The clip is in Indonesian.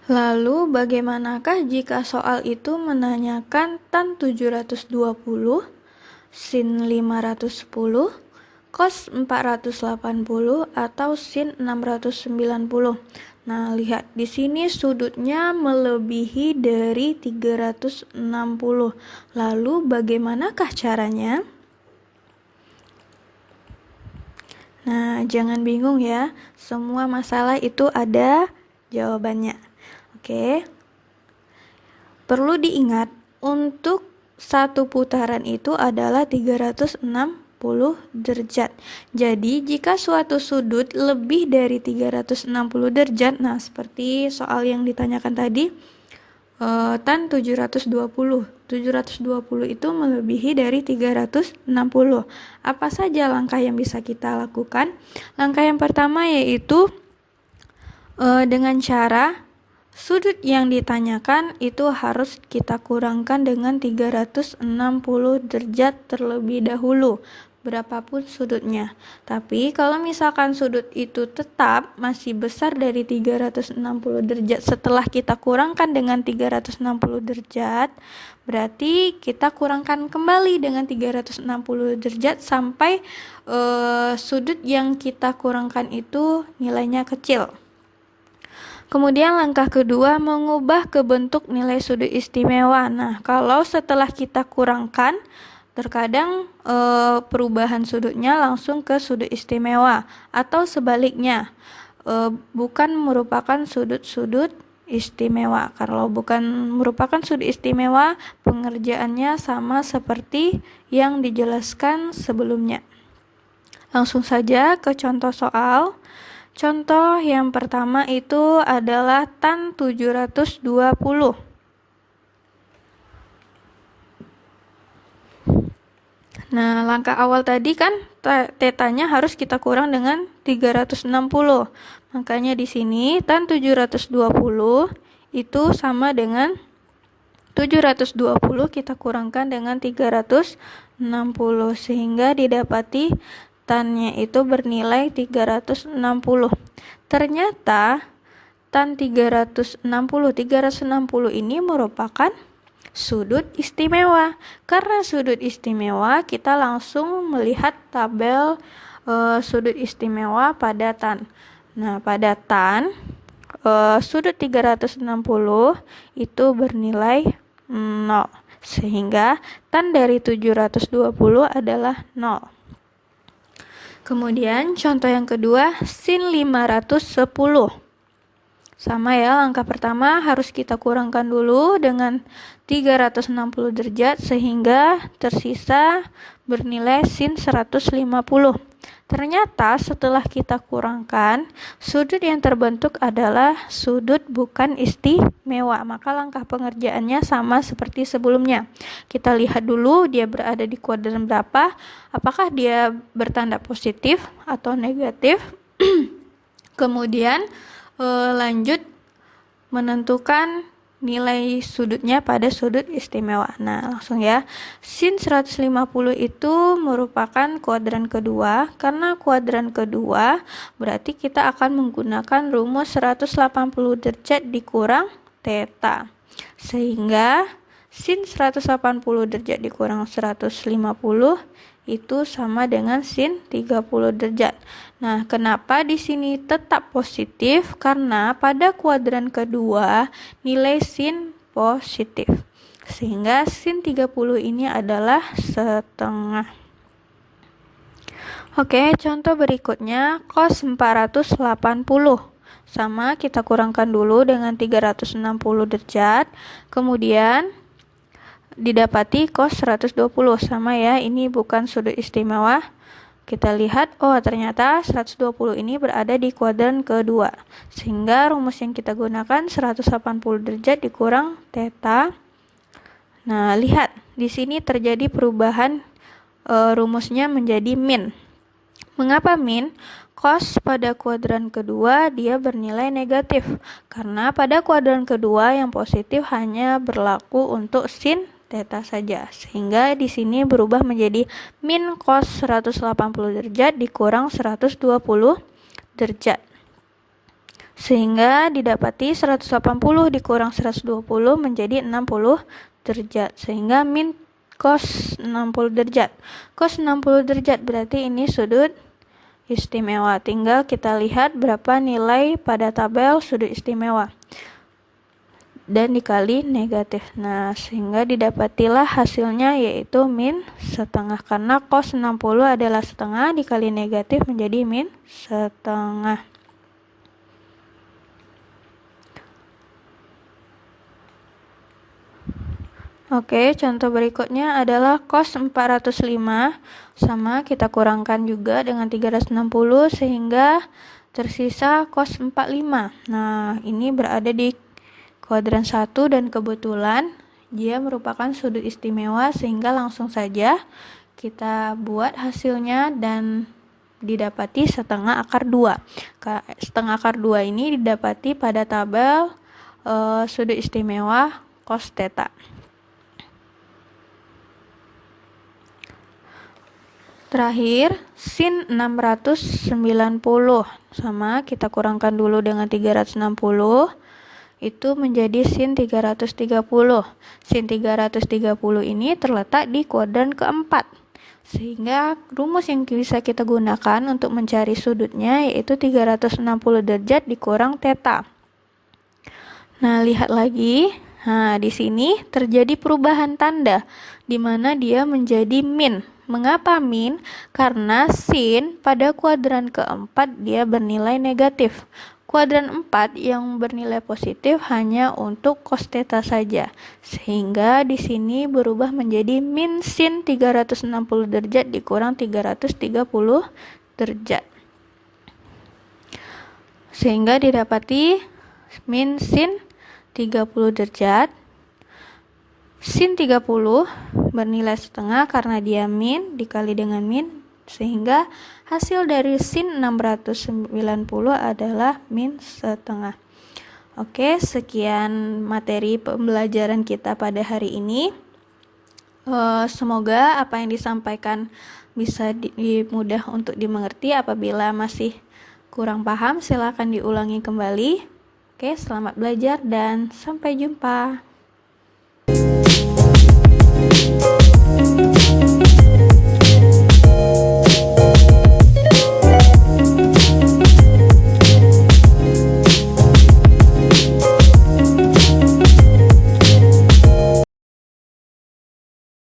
Lalu bagaimanakah jika soal itu menanyakan tan 720, sin 510, cos 480 atau sin 690? Nah, lihat di sini sudutnya melebihi dari 360. Lalu bagaimanakah caranya? Nah, jangan bingung ya. Semua masalah itu ada jawabannya. Oke. Perlu diingat, untuk satu putaran itu adalah 360 derajat. Jadi, jika suatu sudut lebih dari 360 derajat, nah seperti soal yang ditanyakan tadi, tan 720. 720 itu melebihi dari 360. Apa saja langkah yang bisa kita lakukan? Langkah yang pertama yaitu dengan cara sudut yang ditanyakan itu harus kita kurangkan dengan 360 derajat terlebih dahulu, berapapun sudutnya. Tapi kalau misalkan sudut itu tetap masih besar dari 360 derajat setelah kita kurangkan dengan 360 derajat, berarti kita kurangkan kembali dengan 360 derajat sampai sudut yang kita kurangkan itu nilainya kecil. Kemudian langkah kedua, mengubah ke bentuk nilai sudut istimewa. Nah, kalau setelah kita kurangkan, terkadang perubahan sudutnya langsung ke sudut istimewa, atau sebaliknya, bukan merupakan sudut-sudut istimewa. Kalau bukan merupakan sudut istimewa, pengerjaannya sama seperti yang dijelaskan sebelumnya. Langsung saja ke contoh soal. Contoh yang pertama itu adalah tan 720. Nah, langkah awal tadi kan tetanya harus kita kurang dengan 360. Makanya di sini tan 720 itu sama dengan 720 kita kurangkan dengan 360 sehingga didapati tannya itu bernilai 360. Ternyata tan 360 ini merupakan sudut istimewa. Karena sudut istimewa, kita langsung melihat tabel sudut istimewa pada tan. Nah, pada tan sudut 360 itu bernilai 0. Sehingga tan dari 720 adalah 0. Kemudian contoh yang kedua, sin 510. Sama ya, langkah pertama harus kita kurangkan dulu dengan 360 derajat sehingga tersisa bernilai sin 150. Ternyata setelah kita kurangkan, sudut yang terbentuk adalah sudut bukan istimewa. Maka langkah pengerjaannya sama seperti sebelumnya. Kita lihat dulu dia berada di kuadran berapa, apakah dia bertanda positif atau negatif. Kemudian lanjut menentukan nilai sudutnya pada sudut istimewa. Nah, langsung ya. Sin 150 itu merupakan kuadran kedua. Karena kuadran kedua, berarti kita akan menggunakan rumus 180 derajat dikurang theta. Sehingga sin 180 derajat dikurang 150 itu sama dengan sin 30 derajat. Nah, kenapa di sini tetap positif? Karena pada kuadran kedua nilai sin positif. Sehingga sin 30 ini adalah setengah. Oke, contoh berikutnya cos 480. Sama, kita kurangkan dulu dengan 360 derajat. Kemudian didapati cos 120. Sama ya, ini bukan sudut istimewa. Kita lihat, oh ternyata 120 ini berada di kuadran kedua. Sehingga rumus yang kita gunakan 180 derajat dikurang theta. Nah, lihat, di sini terjadi perubahan rumusnya menjadi min. Mengapa min? Cos pada kuadran kedua dia bernilai negatif. Karena pada kuadran kedua yang positif hanya berlaku untuk sin theta saja. Sehingga di sini berubah menjadi min cos 180 derajat dikurang 120 derajat. Sehingga didapati 180 dikurang 120 menjadi 60 derajat. Sehingga min cos 60 derajat. Cos 60 derajat berarti ini sudut istimewa. Tinggal kita lihat berapa nilai pada tabel sudut istimewa dan dikali negatif. Nah, sehingga didapatilah hasilnya yaitu min setengah, karena cos 60 adalah setengah dikali negatif menjadi min setengah. Oke, contoh berikutnya adalah cos 405 sama kita kurangkan juga dengan 360 sehingga tersisa cos 45. Nah, ini berada di kuadran 1 dan kebetulan dia merupakan sudut istimewa sehingga langsung saja kita buat hasilnya dan didapati setengah akar 2. Setengah akar 2 ini didapati pada tabel sudut istimewa cos theta. Terakhir, sin 690 sama kita kurangkan dulu dengan 360. Itu menjadi sin 330. Sin 330 ini terletak di kuadran keempat. Sehingga rumus yang bisa kita gunakan untuk mencari sudutnya yaitu 360 derajat dikurang theta. Nah, lihat lagi. Nah, di sini terjadi perubahan tanda di mana dia menjadi min. Mengapa min? Karena sin pada kuadran keempat dia bernilai negatif. Kuadran 4 yang bernilai positif hanya untuk cos theta saja. Sehingga di sini berubah menjadi min sin 360 derajat dikurang 330 derajat. Sehingga didapati min sin 30 derajat. Sin 30 bernilai setengah karena dia min dikali dengan min. Sehingga hasil dari sin 690 adalah min setengah. Oke, sekian materi pembelajaran kita pada hari ini. Semoga apa yang disampaikan bisa mudah untuk dimengerti. Apabila masih kurang paham, silakan diulangi kembali. Oke, selamat belajar dan sampai jumpa.